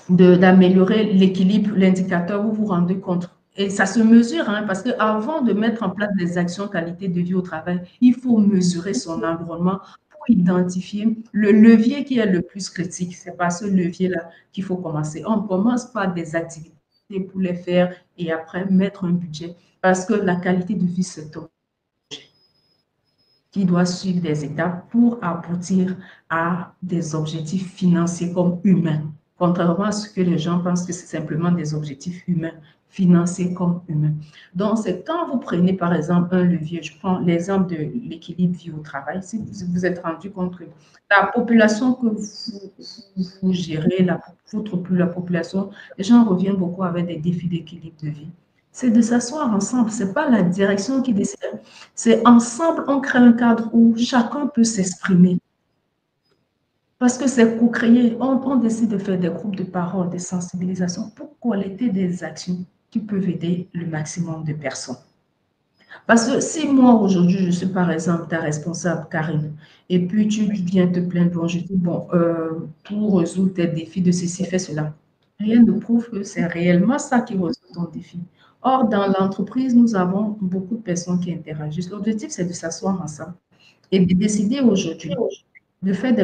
d'améliorer l'équilibre, l'indicateur, vous vous rendez compte. Et ça se mesure, hein, parce qu'avant de mettre en place des actions qualité de vie au travail, il faut mesurer son environnement pour identifier le levier qui est le plus critique. C'est par ce levier-là qu'il faut commencer. On commence par des activités pour les faire et après mettre un budget. Parce que la qualité de vie, c'est un projet qui doit suivre des étapes pour aboutir à des objectifs financiers comme humains. Contrairement à ce que les gens pensent que c'est simplement des objectifs humains, financiers comme humains. Donc, c'est quand vous prenez par exemple un levier, je prends l'exemple de l'équilibre vie au travail, si vous vous êtes rendu compte que la population que vous gérez, la population, les gens reviennent beaucoup avec des défis d'équilibre de vie. C'est de s'asseoir ensemble, ce n'est pas la direction qui décide, c'est ensemble, on crée un cadre où chacun peut s'exprimer. Parce que c'est co-créé, on décide de faire des groupes de parole, de sensibilisation pour collecter des actions qui peuvent aider le maximum de personnes. Parce que si moi, aujourd'hui, je suis par exemple ta responsable, Karine, et puis tu viens te plaindre, bon, je dis, bon, pour résoudre tes défis de ceci, fais cela. Rien ne prouve que c'est réellement ça qui résout ton défi. Or, dans l'entreprise, nous avons beaucoup de personnes qui interagissent. L'objectif, c'est de s'asseoir ensemble et de décider aujourd'hui de faire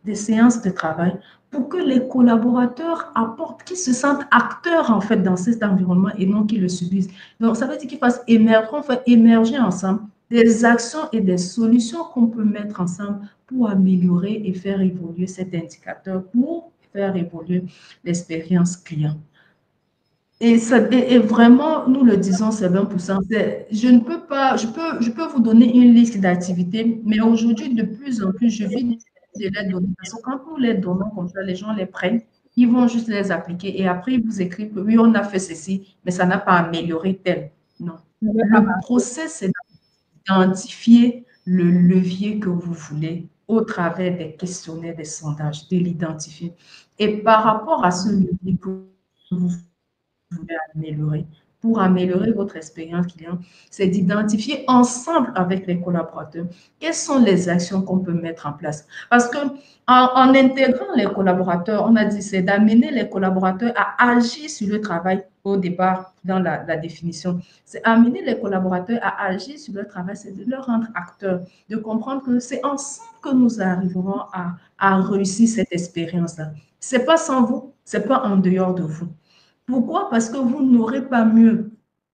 des séances de travail pour que les collaborateurs apportent, qu'ils se sentent acteurs en fait dans cet environnement et non qu'ils le subissent. Donc, ça veut dire qu'ils fassent émerger, qu'on fait émerger ensemble des actions et des solutions qu'on peut mettre ensemble pour améliorer et faire évoluer cet indicateur, pour faire évoluer l'expérience client. Et vraiment, nous le disons, c'est 20%. Je ne peux pas, je peux vous donner une liste d'activités, mais aujourd'hui, de plus en plus, je vis de les donner. Parce que quand nous les donnons comme ça, les gens les prennent, ils vont juste les appliquer et après, ils vous écrivent que oui, on a fait ceci, mais ça n'a pas amélioré tel. Non. Le process, c'est d'identifier le levier que vous voulez au travers des questionnaires, des sondages, de l'identifier. Et par rapport à ce levier que vous voulez améliorer, pour améliorer votre expérience client, c'est d'identifier ensemble avec les collaborateurs quelles sont les actions qu'on peut mettre en place. Parce que en intégrant les collaborateurs, on a dit c'est d'amener les collaborateurs à agir sur le travail au départ dans la définition. C'est amener les collaborateurs à agir sur le travail, c'est de leur rendre acteurs, de comprendre que c'est ensemble que nous arriverons à réussir cette expérience-là. C'est pas sans vous, c'est pas en dehors de vous. Pourquoi? Parce que vous n'aurez pas mieux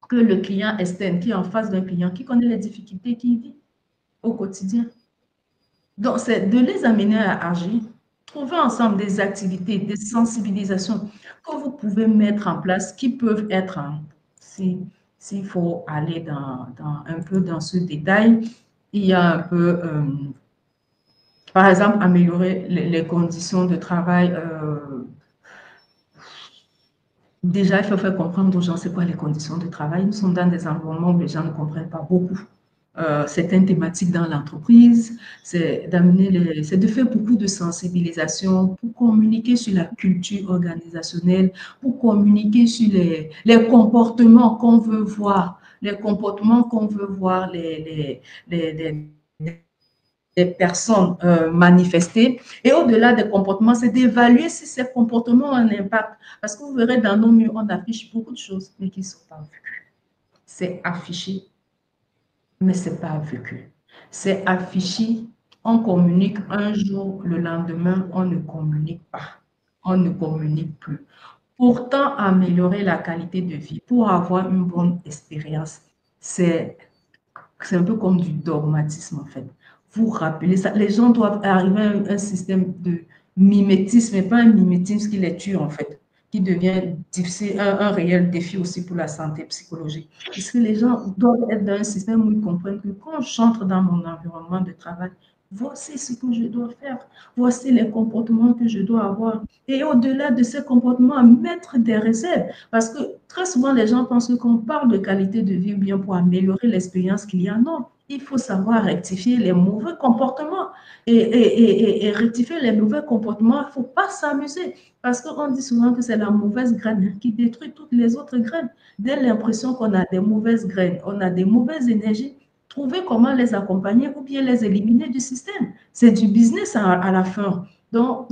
que le client externe qui est en face d'un client qui connaît les difficultés qu'il vit au quotidien. Donc, c'est de les amener à agir, trouver ensemble des activités, des sensibilisations que vous pouvez mettre en place qui peuvent être, s'il faut aller un peu dans ce détail, il y a un peu, par exemple, améliorer les conditions de travail. Déjà, il faut faire comprendre aux gens c'est quoi les conditions de travail. Nous sommes dans des environnements où les gens ne comprennent pas beaucoup certaines thématiques dans l'entreprise. C'est de faire beaucoup de sensibilisation pour communiquer sur la culture organisationnelle, pour communiquer sur les comportements qu'on veut voir, les comportements qu'on veut voir, des personnes manifester. Et au-delà des comportements, c'est d'évaluer si ces comportements ont un impact. Parce que vous verrez, dans nos murs, on affiche beaucoup de choses, mais qui ne sont pas vécues. C'est affiché, mais ce n'est pas vécu. C'est affiché, on communique un jour, le lendemain, on ne communique pas. On ne communique plus. Pourtant, améliorer la qualité de vie pour avoir une bonne expérience, c'est un peu comme du dogmatisme en fait. Vous rappelez ça, les gens doivent arriver à un système de mimétisme, et pas un mimétisme qui les tue en fait, qui devient difficile, un réel défi aussi pour la santé psychologique. Parce que les gens doivent être dans un système où ils comprennent que quand j'entre dans mon environnement de travail, voici ce que je dois faire, voici les comportements que je dois avoir. Et au-delà de ces comportements, mettre des réserves. Parce que très souvent, les gens pensent que quand on parle de qualité de vie ou bien pour améliorer l'expérience qu'il y a, non. Il faut savoir rectifier les mauvais comportements. Et rectifier les mauvais comportements, il ne faut pas s'amuser. Parce qu'on dit souvent que c'est la mauvaise graine qui détruit toutes les autres graines. Dès l'impression qu'on a des mauvaises graines, on a des mauvaises énergies, trouver comment les accompagner ou bien les éliminer du système. C'est du business à la fin. Donc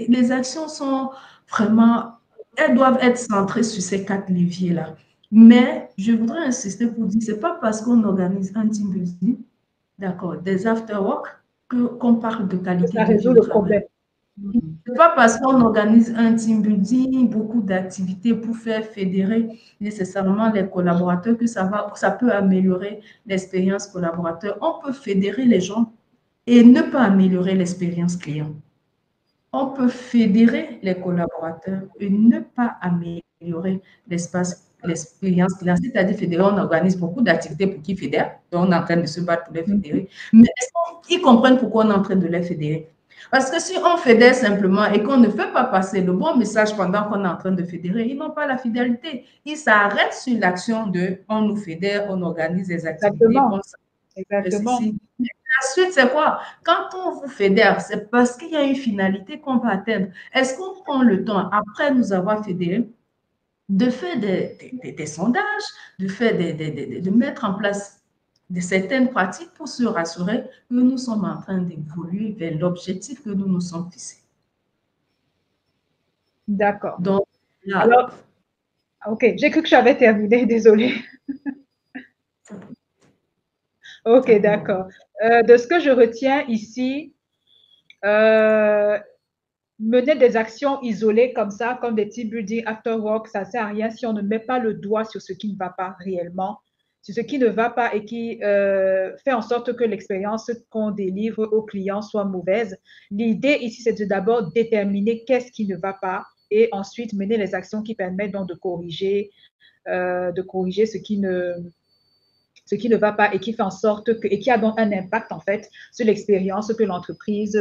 les actions sont vraiment, elles doivent être centrées sur ces 4 leviers-là. Mais je voudrais insister pour dire, c'est pas parce qu'on organise un team building, d'accord, des after-work, qu'on parle de qualité Ça de vie résout au le travail. problème. C'est pas parce qu'on organise un team building, beaucoup d'activités pour faire fédérer nécessairement les collaborateurs que ça peut améliorer l'expérience collaborateur. On peut fédérer les gens et ne pas améliorer l'expérience client. On peut fédérer les collaborateurs et ne pas améliorer l'expérience client. C'est-à-dire fédérer, on organise beaucoup d'activités pour qu'ils fédèrent. Donc, on est en train de se battre pour les fédérer. Mais est-ce qu'ils comprennent pourquoi on est en train de les fédérer? Parce que si on fédère simplement et qu'on ne fait pas passer le bon message pendant qu'on est en train de fédérer, ils n'ont pas la fidélité. Ils s'arrêtent sur l'action de on nous fédère, on organise des activités, on Exactement. ceci. La suite, c'est quoi? Quand on vous fédère, c'est parce qu'il y a une finalité qu'on va atteindre. Est-ce qu'on prend le temps, après nous avoir fédérés, de faire des sondages, de mettre en place certaines pratiques pour se rassurer que nous sommes en train d'évoluer vers l'objectif que nous nous sommes fixés? D'accord. Donc, là, Alors, ok, j'ai cru que j'avais terminé, désolée. Ok, d'accord. De ce que je retiens ici, euh, mener des actions isolées comme ça, comme des team building after work, ça ne sert à rien si on ne met pas le doigt sur ce qui ne va pas réellement, sur ce qui ne va pas et qui fait en sorte que l'expérience qu'on délivre aux clients soit mauvaise. L'idée ici, c'est de d'abord déterminer qu'est-ce qui ne va pas et ensuite mener les actions qui permettent donc de corriger ce qui ne va pas et qui fait en sorte que, et qui a donc un impact en fait sur l'expérience que l'entreprise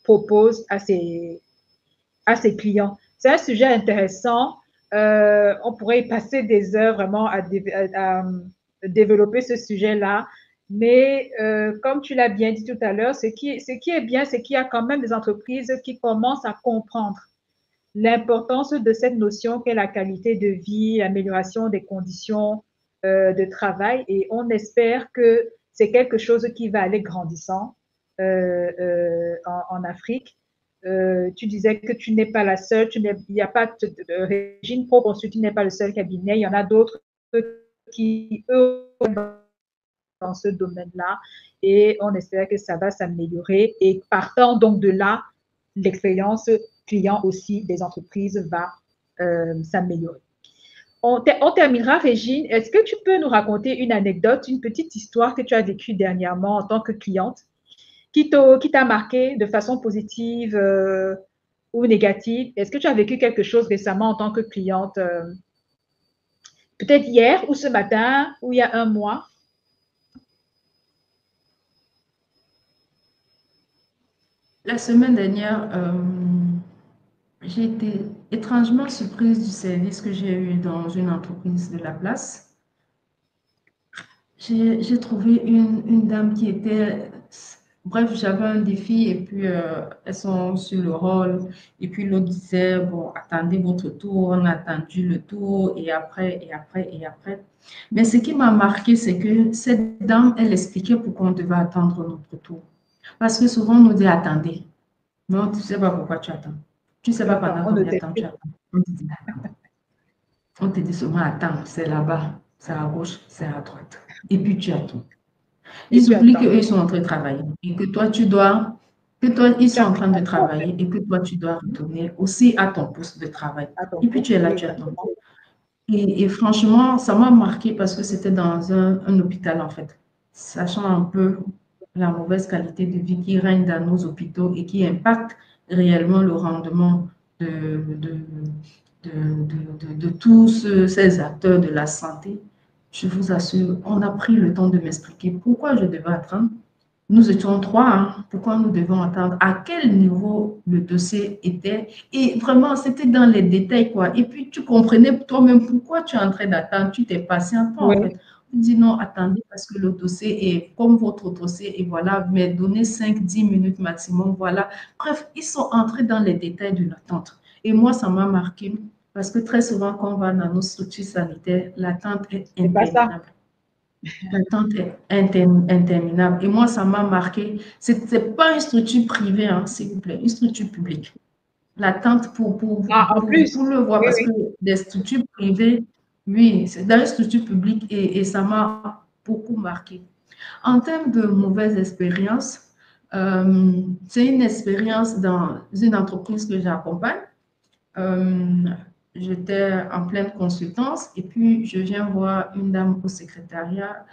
propose à ses clients. C'est un sujet intéressant. On pourrait y passer des heures vraiment à développer ce sujet-là. Mais comme tu l'as bien dit tout à l'heure, ce qui est bien, c'est qu'il y a quand même des entreprises qui commencent à comprendre l'importance de cette notion qu'est la qualité de vie, l'amélioration des conditions de travail. Et on espère que c'est quelque chose qui va aller grandissant en Afrique. Tu disais que tu n'es pas la seule, il n'y a pas de Régine Pro Consul, tu n'es pas le seul cabinet, il y en a d'autres qui, eux, dans ce domaine-là et on espère que ça va s'améliorer. Et partant donc de là, l'expérience client aussi des entreprises va s'améliorer. On terminera, Régine. Est-ce que tu peux nous raconter une anecdote, une petite histoire que tu as vécue dernièrement en tant que cliente qui t'a marqué de façon positive ou négative? Est-ce que tu as vécu quelque chose récemment en tant que cliente, peut-être hier ou ce matin ou il y a un mois? la semaine dernière, j'ai été étrangement surprise du service que j'ai eu dans une entreprise de la place. J'ai trouvé une dame qui était... Bref, j'avais un défi et puis elles sont sur le rôle. Et puis l'autre disait, bon, attendez votre tour, on a attendu le tour et après, et après, et après. Mais ce qui m'a marqué, c'est que cette dame, elle expliquait pourquoi on devait attendre notre tour. Parce que souvent, on nous dit, attendez. Non, tu ne sais pas pourquoi tu attends. Tu ne sais Tu pas attends, pendant on ne combien de temps tu t'explique. attends. On te dit souvent, attends, c'est là-bas, c'est à gauche, c'est à droite. Et puis tu attends. Et Ils tu oublient attends. qu'eux, ils sont en train de travailler et que toi, tu dois, que toi, ils Tu sont en as pris train de ton tour, en fait. travailler et que toi, tu dois retourner aussi à ton poste de travail. À ton Et puis tour. tu es là, tu attends. Exactement. Et franchement, ça m'a marqué parce que c'était dans un hôpital, en fait. Sachant un peu la mauvaise qualité de vie qui règne dans nos hôpitaux et qui impacte réellement le rendement de, de, de tous ces acteurs de la santé. Je vous assure, on a pris le temps de m'expliquer pourquoi je devais attendre. Nous étions trois, hein. Pourquoi nous devons attendre? À quel niveau le dossier était? Et vraiment, c'était dans les détails, quoi. Et puis, tu comprenais toi-même pourquoi tu es en train d'attendre. Tu t'es patient, toi, en Oui. fait. Tu dis non, attendez, parce que le dossier est comme votre dossier, et voilà, mais donnez 5-10 minutes maximum, voilà. Bref, ils sont entrés dans les détails de l'attente. Et moi, ça m'a marqué, parce que très souvent, quand on va dans nos structures sanitaires, l'attente est C'est pas ça. interminable. L'attente est interminable. Et moi, ça m'a marqué. Ce n'est pas une structure privée, hein, s'il vous plaît, une structure publique. L'attente Ah, en pour plus. le voir, Oui, parce que oui. des structures privées, oui, c'est dans une structure publique et ça m'a beaucoup marqué. En termes de mauvaise expérience, c'est une expérience dans une entreprise que j'accompagne. Euh, J'étais en pleine consultance et puis je viens voir une dame au secrétariat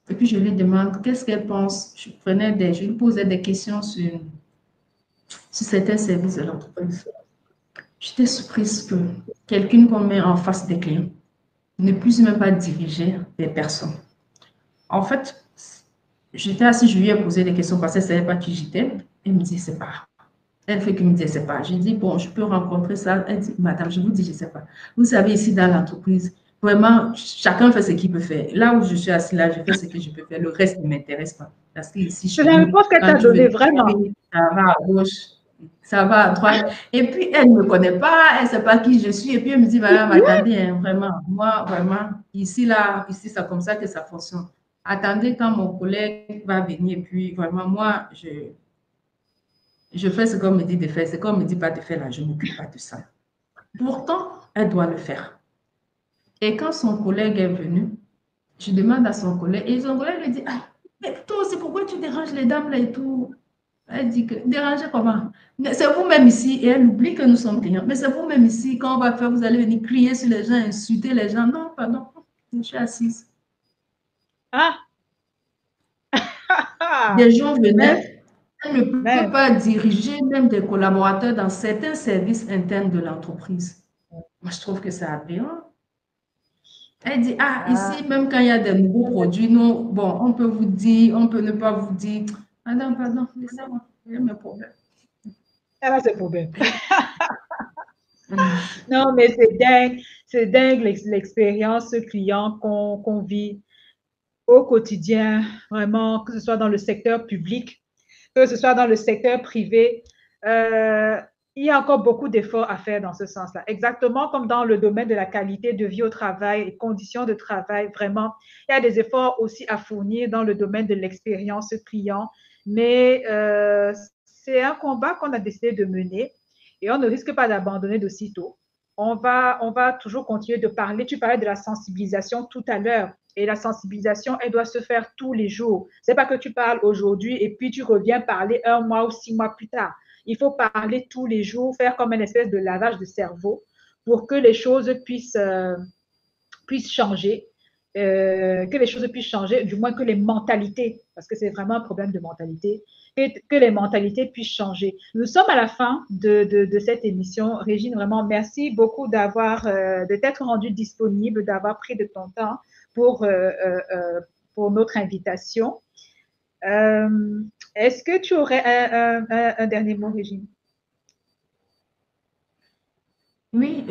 et puis je lui demande qu'est-ce qu'elle pense. Je lui posais des questions sur certains services de l'entreprise. J'étais surprise que quelqu'un qu'on met en face des clients ne puisse même pas diriger des personnes. En fait, j'étais assise, je lui ai posé des questions parce qu'elle ne savait pas qui j'étais. Elle me dit, c'est pas. Elle fait que me dit, je ne sais pas. Je dis, bon, je peux rencontrer ça. Elle dit, madame, je vous dis, je ne sais pas. Vous savez, ici dans l'entreprise, vraiment, chacun fait ce qu'il peut faire. Là où je suis assise, là, je fais ce que je peux faire. Le reste ne m'intéresse pas. Parce que ici, C'est chez la nous, réponse qu'elle quand t'a tu veux donnée, vraiment. taper, ça va à gauche, ça va à droite. Et puis, elle ne me connaît pas, elle ne sait pas qui je suis. Et puis, elle me dit, madame, attendez, hein, vraiment, moi, vraiment, ici, là, ici, c'est comme ça que ça fonctionne. Attendez quand mon collègue va venir. Et puis, vraiment, moi, je fais ce qu'on me dit de faire. Ce qu'on me dit pas de faire, là, je ne m'occupe pas de ça. Pourtant, elle doit le faire. Et quand son collègue est venu, je demande à son collègue, et son collègue lui dit, ah, mais toi aussi, pourquoi tu déranges les dames là et tout? Elle dit que, déranger comment? C'est vous-même ici, et elle oublie que nous sommes clients, mais c'est vous-même ici, quand on va faire, vous allez venir crier sur les gens, insulter les gens. Non, pardon, je suis assise. Ah, Des gens mais, venaient, elle ne peut mais, pas diriger même des collaborateurs dans certains services internes de l'entreprise. Moi, je trouve que c'est aberrant. Elle dit, ah, ah, ici, même quand il y a des nouveaux produits, nous, bon, on peut vous dire, on peut ne pas vous dire. Madame, pardon, laissez-moi, j'ai mes problèmes. elle a ses problèmes. Mm. Non, mais c'est dingue l'expérience client qu'on vit au quotidien, vraiment, que ce soit dans le secteur public, que ce soit dans le secteur privé. Euh, il y a encore beaucoup d'efforts à faire dans ce sens-là. Exactement comme dans le domaine de la qualité de vie au travail et conditions de travail, vraiment, il y a des efforts aussi à fournir dans le domaine de l'expérience client. Mais c'est un combat qu'on a décidé de mener et on ne risque pas d'abandonner de sitôt. On va toujours continuer de parler. Tu parlais de la sensibilisation tout à l'heure. Et la sensibilisation, elle doit se faire tous les jours. C'est pas que tu parles aujourd'hui et puis tu reviens parler un mois ou 6 mois plus tard. Il faut parler tous les jours, faire comme une espèce de lavage de cerveau pour que les choses puissent changer, que les choses puissent changer, du moins que les mentalités, parce que c'est vraiment un problème de mentalité, que les mentalités puissent changer. Nous sommes à la fin de cette émission. Régine, vraiment, merci beaucoup de t'être rendue disponible, d'avoir pris de ton temps pour, euh, euh, pour notre invitation. Euh, Est-ce que tu aurais un dernier mot, Régine? Oui,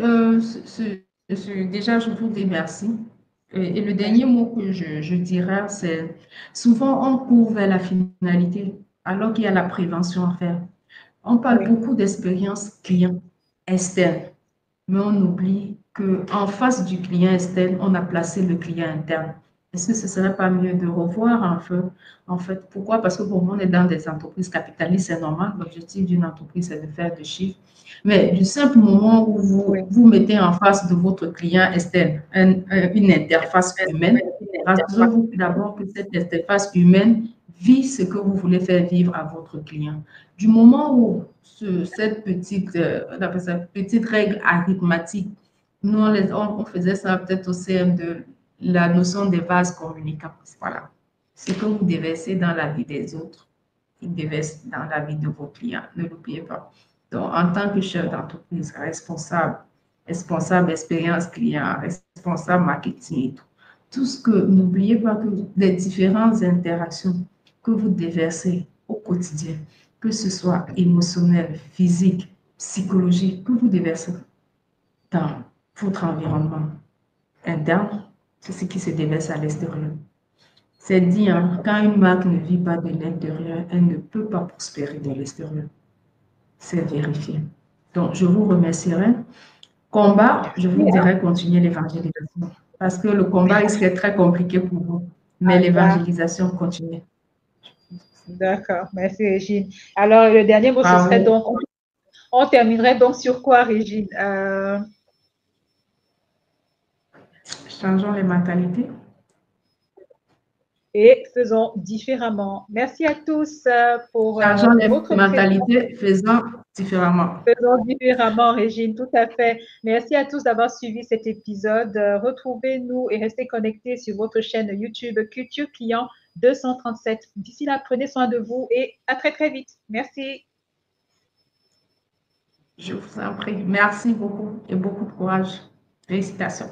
déjà, je vous dis merci. Et le dernier mot que je dirais, c'est souvent on court vers la finalité alors qu'il y a la prévention à faire. On parle Oui. beaucoup d'expérience client externe, mais on oublie qu'en face du client externe, on a placé le client interne. Est-ce que ce ne serait pas mieux de revoir un peu, en fait, pourquoi? Parce que pour moi, on est dans des entreprises capitalistes, c'est normal. L'objectif d'une entreprise, c'est de faire des chiffres. Mais du simple moment où Oui. vous mettez en face de votre client externe une interface humaine, rassurez-vous d'abord que cette interface humaine vit ce que vous voulez faire vivre à votre client. Du moment où cette petite règle arithmétique, nous, on faisait ça peut-être au CM2, la notion des vases communicants. Voilà. Ce que vous déversez dans la vie des autres, il déverse dans la vie de vos clients. Ne l'oubliez pas. Donc, en tant que chef d'entreprise, responsable expérience client, responsable marketing et tout, tout ce que, n'oubliez pas que les différentes interactions que vous déversez au quotidien, que ce soit émotionnel, physique, psychologique, que vous déversez dans votre environnement interne, c'est ce qui se déverse à l'extérieur. C'est dit, hein, quand une marque ne vit pas de l'intérieur, elle ne peut pas prospérer de l'extérieur. C'est vérifié. Donc, je vous remercierai. Combat, je vous Merci. dirais continuer l'évangélisation. Parce que le combat risque d'être très compliqué pour vous. Mais Ah, ça. l'évangélisation continue. D'accord. Merci, Régine. Alors, le dernier mot, ce serait Bravo. donc, on terminerait donc sur quoi, Régine? Changeons les mentalités. Et faisons différemment. Merci à tous pour Changeons les votre présence. mentalités, faisant différemment. Faisons différemment, Régine, tout à fait. Merci à tous d'avoir suivi cet épisode. Retrouvez-nous et restez connectés sur votre chaîne YouTube Culture Client 237. D'ici là, prenez soin de vous et à très, très vite. Merci. Je vous en prie. Merci beaucoup et beaucoup de courage. Félicitations.